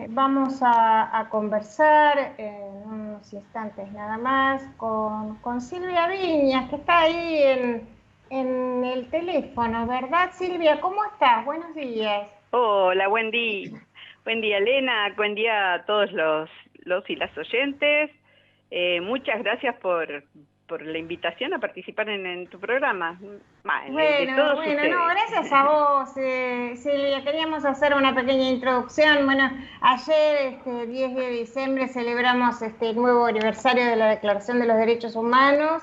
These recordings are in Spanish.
vamos a conversar en unos instantes nada más con Silvia Viñas, que está ahí en el teléfono, ¿verdad, Silvia? ¿Cómo estás? Buenos días. Hola, buen día. Buen día, Elena. Buen día a todos los y las oyentes. Muchas gracias por la invitación a participar en tu programa. De Bueno, todos bueno, no, ustedes. gracias a vos, Silvia. Queríamos hacer una pequeña introducción. Bueno, ayer, 10 de diciembre, celebramos el nuevo aniversario de la Declaración de los Derechos Humanos,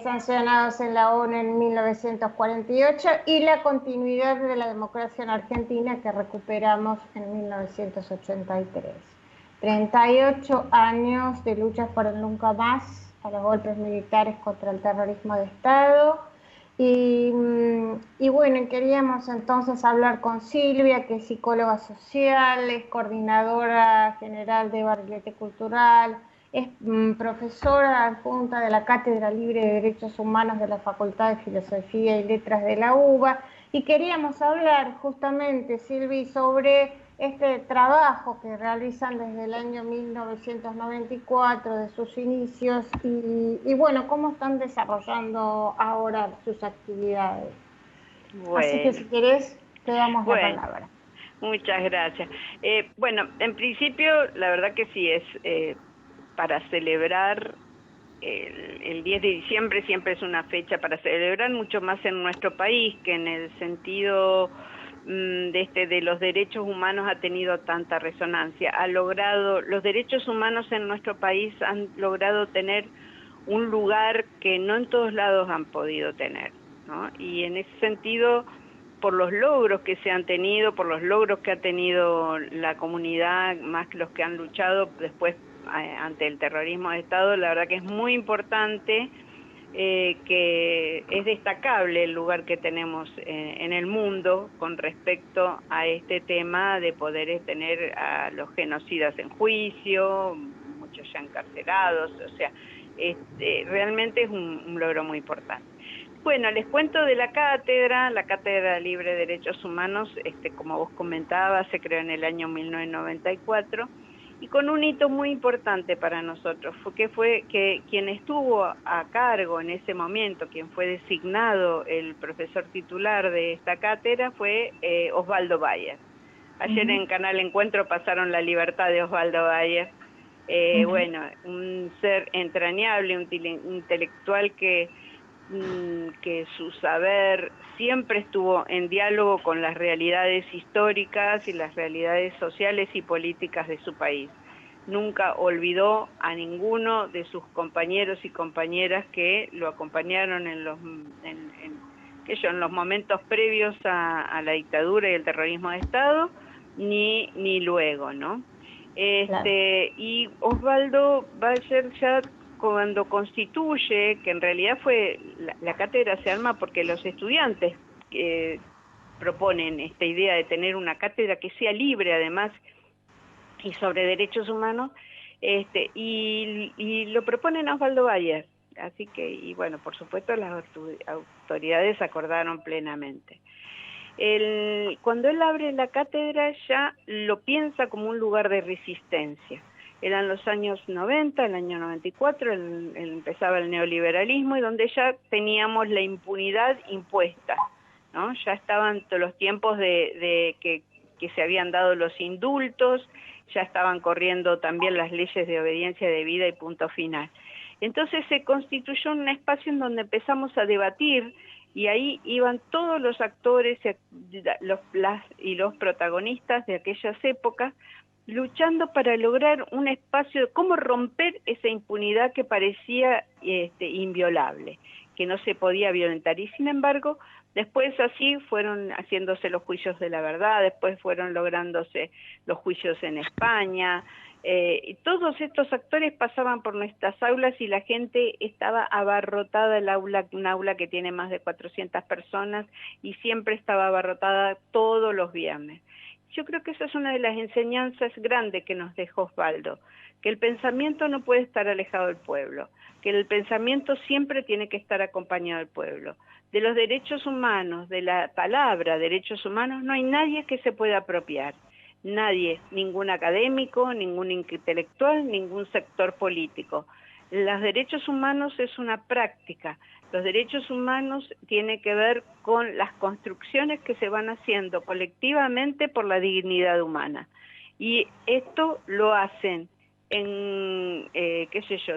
sancionados en la ONU en 1948, y la continuidad de la democracia en Argentina que recuperamos en 1983. 38 años de lucha por el nunca más a los golpes militares contra el terrorismo de Estado. Y bueno, queríamos entonces hablar con Silvia, que es psicóloga social, es coordinadora general de Barrilete Cultural, es profesora adjunta de la Cátedra Libre de Derechos Humanos de la Facultad de Filosofía y Letras de la UBA, y queríamos hablar justamente, Silvi, sobre este trabajo que realizan desde el año 1994, de sus inicios, y bueno, cómo están desarrollando ahora sus actividades. Así que Bueno, si querés, te damos la bueno, palabra. muchas gracias. Bueno, en principio, la verdad que sí es para celebrar. El 10 de diciembre siempre es una fecha para celebrar, mucho más en nuestro país, que en el sentido de los derechos humanos ha tenido tanta resonancia. Los derechos humanos en nuestro país han logrado tener un lugar que no en todos lados han podido tener, ¿no? Y en ese sentido, por los logros que se han tenido, por los logros que ha tenido la comunidad, más que los que han luchado después ante el terrorismo de Estado, la verdad que es muy importante, que es destacable el lugar que tenemos en el mundo con respecto a este tema de poder tener a los genocidas en juicio, muchos ya encarcelados, o sea, realmente es un logro muy importante. Bueno, les cuento de la Cátedra Libre de Derechos Humanos, como vos comentabas, se creó en el año 1994, y con un hito muy importante para nosotros, fue que quien estuvo a cargo en ese momento, quien fue designado el profesor titular de esta cátedra, fue Osvaldo Bayer. Ayer en Canal Encuentro pasaron la libertad de Osvaldo Bayer. Bueno, un ser entrañable, un intelectual que su saber siempre estuvo en diálogo con las realidades históricas y las realidades sociales y políticas de su país. Nunca olvidó a ninguno de sus compañeros y compañeras que lo acompañaron en los momentos previos a la dictadura y el terrorismo de Estado, ni luego, ¿no? Claro. Y Osvaldo Bayer, ya cuando constituye, que en realidad fue, la cátedra se arma porque los estudiantes proponen esta idea de tener una cátedra que sea libre además y sobre derechos humanos, y lo proponen a Osvaldo Bayer. Así que, y bueno, por supuesto las autoridades acordaron plenamente. Cuando él abre la cátedra ya lo piensa como un lugar de resistencia. Eran los años 90, el año 94, empezaba el neoliberalismo, y donde ya teníamos la impunidad impuesta, ¿no? Ya estaban todos los tiempos de que se habían dado los indultos, ya estaban corriendo también las leyes de obediencia debida y punto final. Entonces se constituyó un espacio en donde empezamos a debatir, y ahí iban todos los actores y los protagonistas de aquellas épocas, luchando para lograr un espacio de cómo romper esa impunidad que parecía inviolable, que no se podía violentar. Y sin embargo, después así fueron haciéndose los juicios de la verdad, después fueron lográndose los juicios en España. Y todos estos actores pasaban por nuestras aulas y la gente estaba abarrotada, un aula que tiene más de 400 personas, y siempre estaba abarrotada todos los viernes. Yo creo que esa es una de las enseñanzas grandes que nos dejó Osvaldo, que el pensamiento no puede estar alejado del pueblo, que el pensamiento siempre tiene que estar acompañado del pueblo. De los derechos humanos, de la palabra derechos humanos, no hay nadie que se pueda apropiar. nadie, ningún académico, ningún intelectual, ningún sector político. Los derechos humanos es una práctica. Los derechos humanos tienen que ver con las construcciones que se van haciendo colectivamente por la dignidad humana. Y esto lo hacen en, qué sé yo,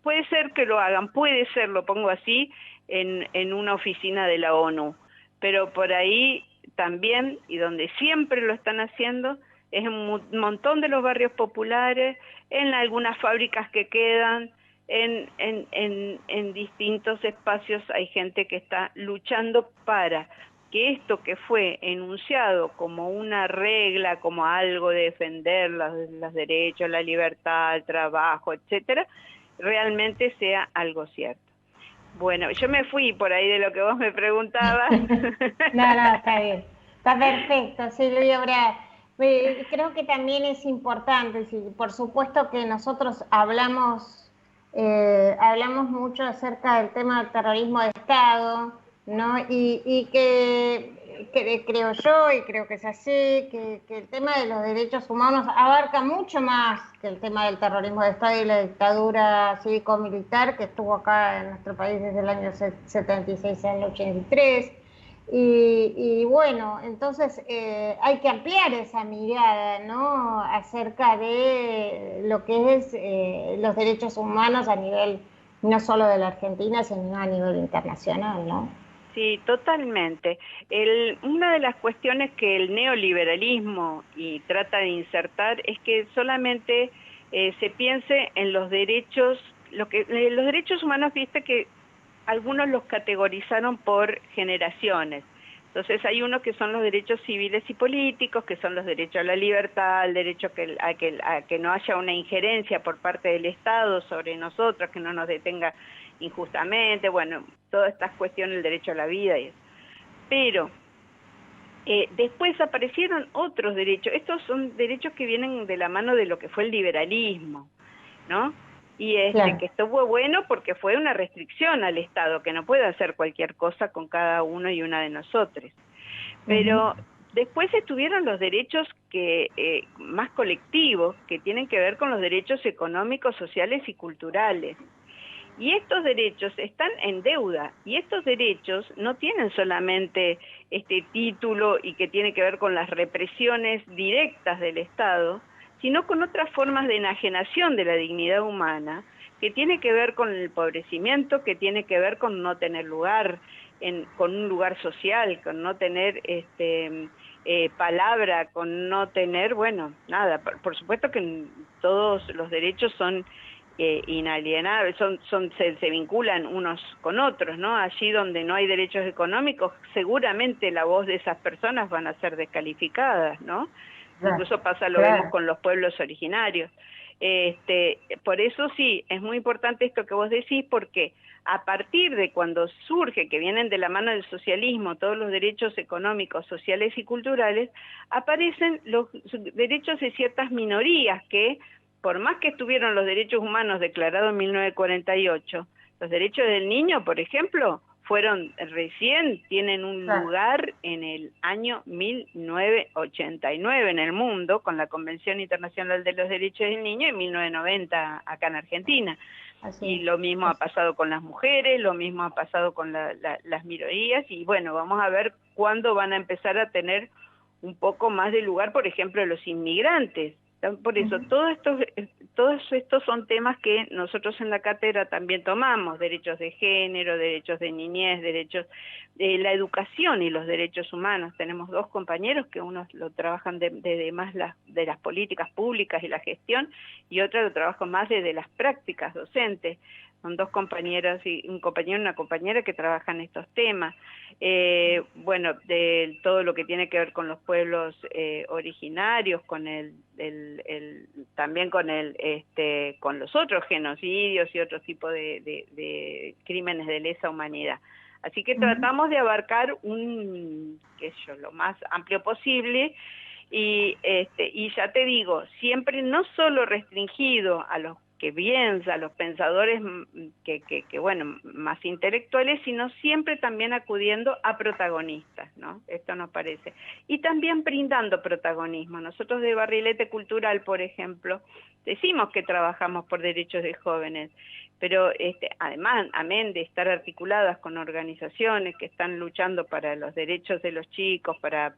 puede ser que lo hagan, puede ser, lo pongo así, en una oficina de la ONU, pero por ahí también, y donde siempre lo están haciendo, es en un montón de los barrios populares, en algunas fábricas que quedan, en distintos espacios hay gente que está luchando para que esto que fue enunciado como una regla, como algo de defender los derechos, la libertad, el trabajo, etcétera, realmente sea algo cierto. Bueno, yo me fui por ahí de lo que vos me preguntabas. No, está bien. Está perfecto, Silvia Brea. Creo que también es importante, sí, por supuesto que nosotros hablamos mucho acerca del tema del terrorismo de Estado, ¿no? Y que creo yo, y creo que es así, que el tema de los derechos humanos abarca mucho más que el tema del terrorismo de Estado y la dictadura cívico-militar que estuvo acá en nuestro país desde el año 76 al 83. Y bueno, entonces hay que ampliar esa mirada, ¿no? Acerca de lo que es los derechos humanos a nivel no solo de la Argentina, sino a nivel internacional, ¿no? Sí, totalmente. Una de las cuestiones que el neoliberalismo y trata de insertar es que solamente se piense en los derechos, los derechos humanos, viste que algunos los categorizaron por generaciones. Entonces hay unos que son los derechos civiles y políticos, que son los derechos a la libertad, el derecho a que no haya una injerencia por parte del Estado sobre nosotros, que no nos detenga injustamente, bueno, todas estas cuestiones, el derecho a la vida y eso. Pero después aparecieron otros derechos. Estos son derechos que vienen de la mano de lo que fue el liberalismo, ¿no? Y Claro. que estuvo bueno porque fue una restricción al Estado, que no puede hacer cualquier cosa con cada uno y una de nosotros. Pero después estuvieron los derechos más colectivos, que tienen que ver con los derechos económicos, sociales y culturales. Y estos derechos están en deuda, y estos derechos no tienen solamente este título y que tiene que ver con las represiones directas del Estado, sino con otras formas de enajenación de la dignidad humana, que tiene que ver con el empobrecimiento, que tiene que ver con no tener lugar, con un lugar social, con no tener palabra, con no tener, bueno, nada, por supuesto que todos los derechos son inalienables, se vinculan unos con otros, ¿no? Allí donde no hay derechos económicos, seguramente la voz de esas personas van a ser descalificadas, ¿no? Incluso lo vemos con los pueblos originarios. Por eso sí, es muy importante esto que vos decís, porque a partir de cuando surge, que vienen de la mano del socialismo, todos los derechos económicos, sociales y culturales, aparecen los derechos de ciertas minorías que, por más que estuvieron los derechos humanos declarados en 1948, los derechos del niño, por ejemplo, tienen un lugar en el año 1989 en el mundo, con la Convención Internacional de los Derechos del Niño, en 1990 acá en Argentina. Y lo mismo ha pasado con las mujeres, lo mismo ha pasado con las minorías, y bueno, vamos a ver cuándo van a empezar a tener un poco más de lugar, por ejemplo, los inmigrantes. Por eso, todos estos son temas que nosotros en la cátedra también tomamos: derechos de género, derechos de niñez, derechos de la educación y los derechos humanos. Tenemos dos compañeros que unos lo trabajan de más de las políticas públicas y la gestión, y otro lo trabaja más desde las prácticas docentes. Son dos compañeras, y un compañero y una compañera que trabajan estos temas. Bueno, de todo lo que tiene que ver con los pueblos originarios, con también con los otros genocidios y otros tipos de crímenes de lesa humanidad. Así que tratamos de abarcar lo más amplio posible, y ya te digo, siempre no solo restringido a los que piensa, los pensadores bueno, más intelectuales, sino siempre también acudiendo a protagonistas, ¿no? Esto nos parece. Y también brindando protagonismo. Nosotros de Barrilete Cultural, por ejemplo, decimos que trabajamos por derechos de jóvenes, pero además, amén de estar articuladas con organizaciones que están luchando para los derechos de los chicos, para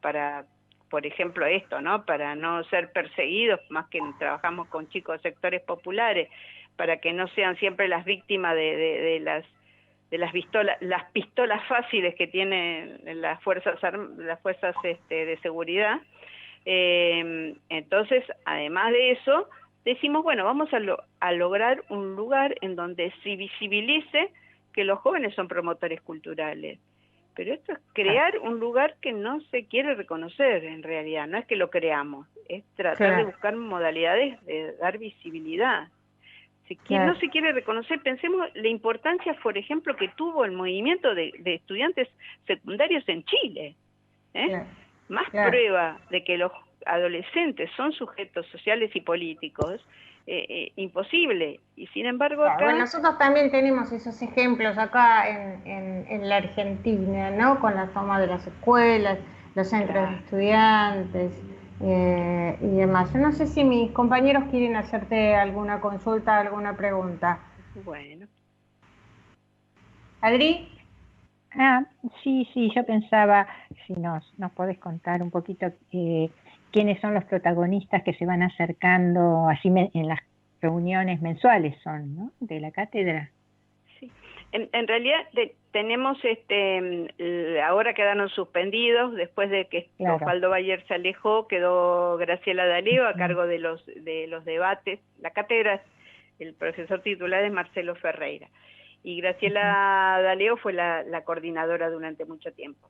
por ejemplo esto, ¿no? Para no ser perseguidos, más que trabajamos con chicos de sectores populares, para que no sean siempre las víctimas de las pistolas fáciles que tienen las fuerzas de seguridad. Entonces, además de eso, decimos, bueno, vamos a lograr un lugar en donde se visibilice que los jóvenes son promotores culturales. Pero esto es crear un lugar que no se quiere reconocer en realidad, no es que lo creamos, es tratar de buscar modalidades de dar visibilidad. Si no se quiere reconocer, pensemos la importancia, por ejemplo, que tuvo el movimiento de estudiantes secundarios en Chile. Más prueba de que los adolescentes son sujetos sociales y políticos, imposible. Y sin embargo acá... Bueno, nosotros también tenemos esos ejemplos acá en la Argentina, ¿no? Con la toma de las escuelas, los centros de estudiantes y demás. Yo no sé si mis compañeros quieren hacerte alguna consulta, alguna pregunta. Bueno. ¿Adri? Sí, yo pensaba si nos podés contar un poquito quiénes son los protagonistas que se van acercando así en las reuniones mensuales son, ¿no? De la cátedra. Sí, en realidad tenemos ahora quedaron suspendidos después de que Osvaldo Bayer se alejó, quedó Graciela D'Aleo a cargo de los debates. La cátedra, el profesor titular es Marcelo Ferreira. Y Graciela D'Aleo fue la coordinadora durante mucho tiempo.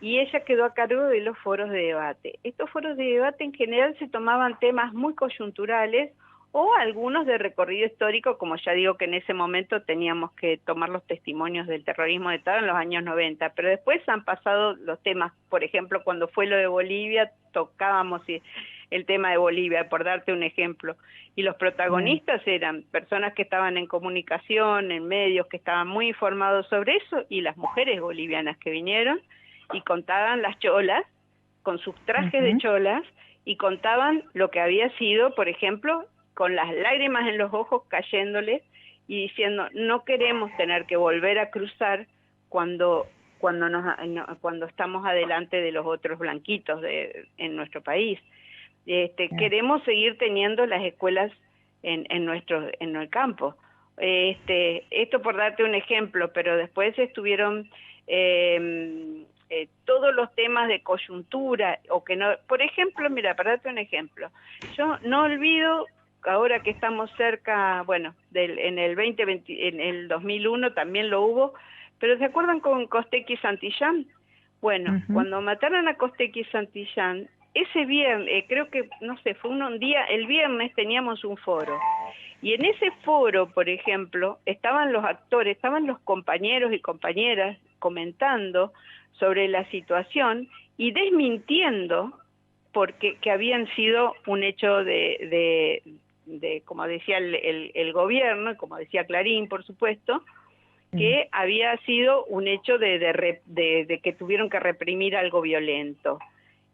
Y ella quedó a cargo de los foros de debate. Estos foros de debate en general se tomaban temas muy coyunturales o algunos de recorrido histórico, como ya digo que en ese momento teníamos que tomar los testimonios del terrorismo de Estado en los años 90, pero después han pasado los temas, por ejemplo, cuando fue lo de Bolivia, tocábamos el tema de Bolivia, por darte un ejemplo, y los protagonistas eran personas que estaban en comunicación, en medios, que estaban muy informados sobre eso, y las mujeres bolivianas que vinieron y contaban las cholas, con sus trajes de cholas, y contaban lo que había sido, por ejemplo, con las lágrimas en los ojos cayéndoles y diciendo, no queremos tener que volver a cruzar cuando estamos adelante de los otros blanquitos en nuestro país. Queremos seguir teniendo las escuelas en el campo. Esto por darte un ejemplo, pero después estuvieron todos los temas de coyuntura, o que no, por ejemplo, mira, para darte un ejemplo, yo no olvido, ahora que estamos cerca, bueno, en el 2001 también lo hubo, pero ¿se acuerdan con Costequi Santillán? Bueno, cuando mataron a Costequi Santillán, ese viernes, creo que, no sé, fue un día, el viernes teníamos un foro, y en ese foro, por ejemplo, estaban los actores, estaban los compañeros y compañeras comentando sobre la situación y desmintiendo porque que habían sido un hecho de como decía el gobierno, como decía Clarín, por supuesto, que había sido un hecho de que tuvieron que reprimir algo violento,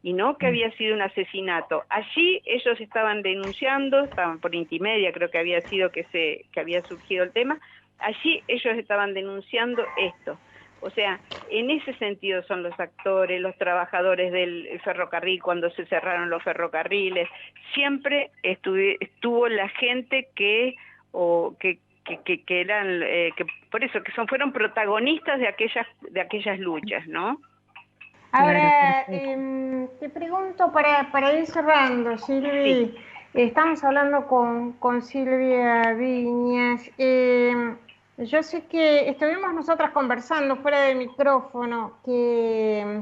y no que había sido un asesinato. Allí ellos estaban denunciando, estaban por Intimedia, creo que había sido que había surgido el tema, allí ellos estaban denunciando esto. O sea, en ese sentido son los actores, los trabajadores del ferrocarril cuando se cerraron los ferrocarriles. Siempre estuvo la gente que eran, que por eso que fueron protagonistas de aquellas luchas, ¿no? Ahora, te pregunto para ir cerrando, Silvi, sí. Estamos hablando con Silvia Viñas. Yo sé que estuvimos nosotras conversando fuera del micrófono que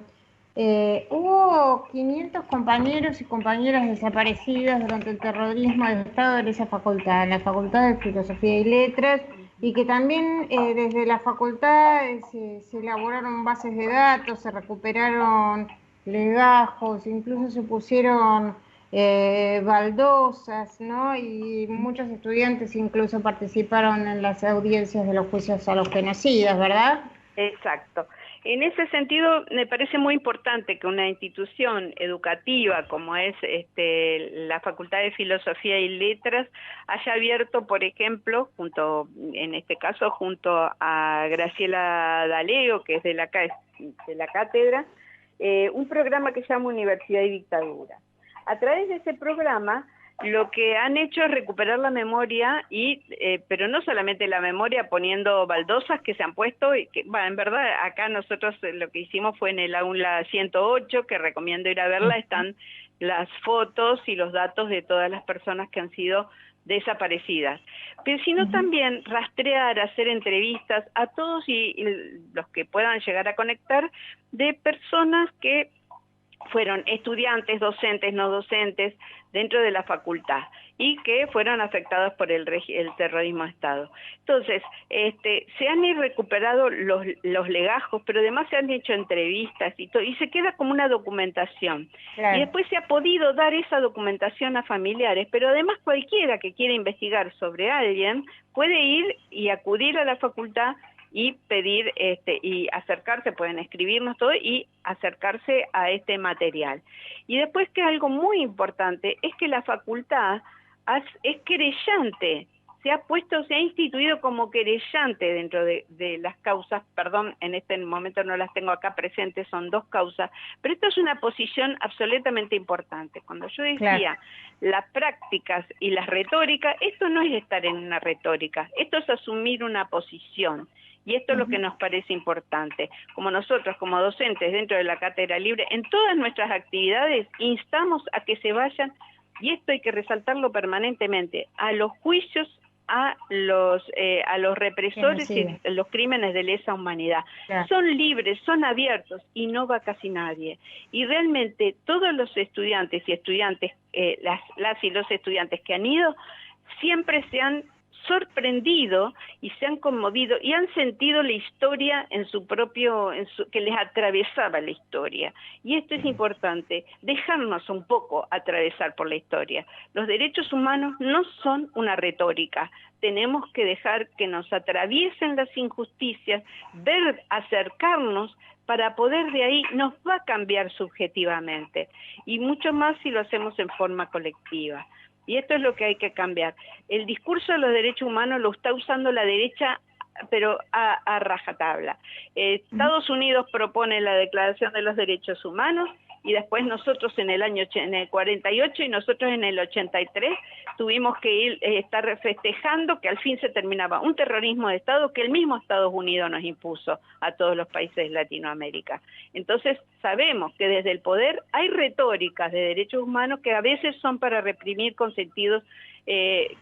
hubo 500 compañeros y compañeras desaparecidas durante el terrorismo del Estado en esa facultad, en la Facultad de Filosofía y Letras, y que también desde la facultad se elaboraron bases de datos, se recuperaron legajos, incluso se pusieron baldosas, ¿no? Y muchos estudiantes incluso participaron en las audiencias de los juicios a los genocidas, ¿verdad? Exacto. En ese sentido, me parece muy importante que una institución educativa como es la Facultad de Filosofía y Letras haya abierto, por ejemplo, en este caso, junto a Graciela D'Aleo, que es de la cátedra, un programa que se llama Universidad y Dictadura. A través de ese programa, lo que han hecho es recuperar la memoria, pero no solamente la memoria poniendo baldosas que se han puesto, en verdad acá nosotros lo que hicimos fue en el aula 108, que recomiendo ir a verla, están las fotos y los datos de todas las personas que han sido desaparecidas, pero sino también rastrear, hacer entrevistas a todos y los que puedan llegar a conectar de personas que fueron estudiantes, docentes, no docentes, dentro de la facultad, y que fueron afectados por el terrorismo de Estado. Entonces, se han recuperado los legajos, pero además se han hecho entrevistas y todo, y se queda como una documentación. Claro. Y después se ha podido dar esa documentación a familiares, pero además cualquiera que quiera investigar sobre alguien puede ir y acudir a la facultad y pedir y acercarse, pueden escribirnos todo y acercarse a este material. Y después, que algo muy importante es que la facultad es querellante, se ha instituido como querellante dentro de las causas, perdón, en este momento no las tengo acá presentes, son 2 causas, pero esto es una posición absolutamente importante. Cuando yo decía las prácticas y las retóricas, esto no es estar en una retórica, esto es asumir una posición. Y esto es lo que nos parece importante. Como nosotros, como docentes dentro de la Cátedra Libre, en todas nuestras actividades instamos a que se vayan, y esto hay que resaltarlo permanentemente, a los juicios a los represores y los crímenes de lesa humanidad. Claro. Son libres, son abiertos y no va casi nadie. Y realmente todos los estudiantes y estudiantes, las y los estudiantes que han ido, siempre se han sorprendido y se han conmovido y han sentido la historia que les atravesaba la historia. Y esto es importante, dejarnos un poco atravesar por la historia. Los derechos humanos no son una retórica, tenemos que dejar que nos atraviesen las injusticias, acercarnos, para poder de ahí nos va a cambiar subjetivamente, y mucho más si lo hacemos en forma colectiva. Y esto es lo que hay que cambiar. El discurso de los derechos humanos lo está usando la derecha, pero a rajatabla. Estados Unidos propone la Declaración de los Derechos Humanos, y después nosotros en el 48 y nosotros en el 83 tuvimos que estar festejando que al fin se terminaba un terrorismo de Estado que el mismo Estados Unidos nos impuso a todos los países de Latinoamérica. Entonces sabemos que desde el poder hay retóricas de derechos humanos que a veces son para reprimir con sentidos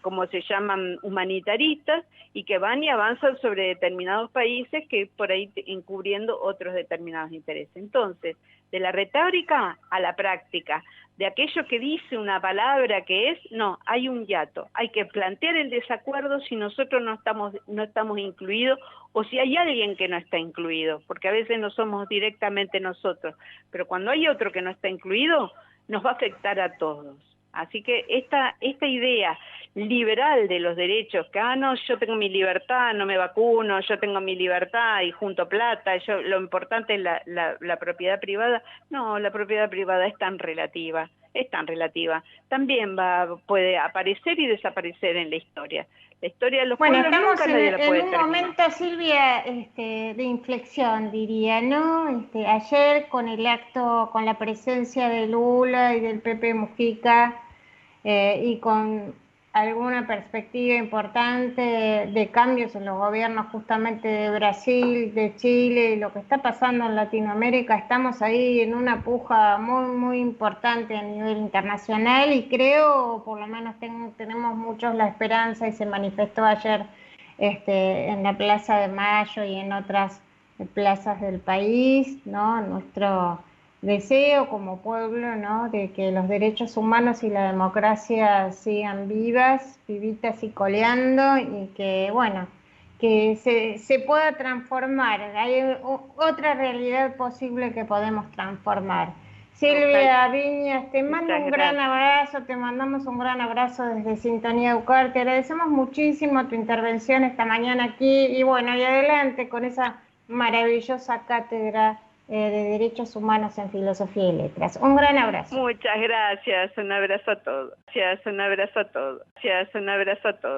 como se llaman humanitaristas, y que van y avanzan sobre determinados países que por ahí encubriendo otros determinados intereses. Entonces, de la retórica a la práctica, de aquello que dice una palabra que es, no, hay un hiato, hay que plantear el desacuerdo si nosotros no estamos incluidos, o si hay alguien que no está incluido, porque a veces no somos directamente nosotros, pero cuando hay otro que no está incluido, nos va a afectar a todos. Así que esta idea liberal de los derechos, que no, yo tengo mi libertad, no me vacuno, yo tengo mi libertad y junto plata, lo importante es la propiedad privada. No, la propiedad privada es tan relativa, también puede aparecer y desaparecer en la historia. La historia de los pueblos nunca nadie la puede terminar. En un momento, Silvia, de inflexión, diría, ¿no? Ayer con el acto, con la presencia de Lula y del Pepe Mujica, y con alguna perspectiva importante de cambios en los gobiernos justamente de Brasil, de Chile, y lo que está pasando en Latinoamérica, estamos ahí en una puja muy, muy importante a nivel internacional, y creo, por lo menos tenemos muchos la esperanza, y se manifestó ayer en la Plaza de Mayo y en otras plazas del país, ¿no? Nuestro deseo como pueblo, ¿no?, de que los derechos humanos y la democracia sigan vivitas y coleando, y que, bueno, que se pueda transformar. Hay otra realidad posible que podemos transformar. Silvia Viñas, te mando Muchas un gran gracias. abrazo, te mandamos un gran abrazo desde Sintonía Educar, te agradecemos muchísimo tu intervención esta mañana aquí y bueno, y adelante con esa maravillosa cátedra de Derechos Humanos en Filosofía y Letras. Un gran abrazo. Muchas gracias, un abrazo a todos. Gracias, un abrazo a todos. Gracias, un abrazo a todos.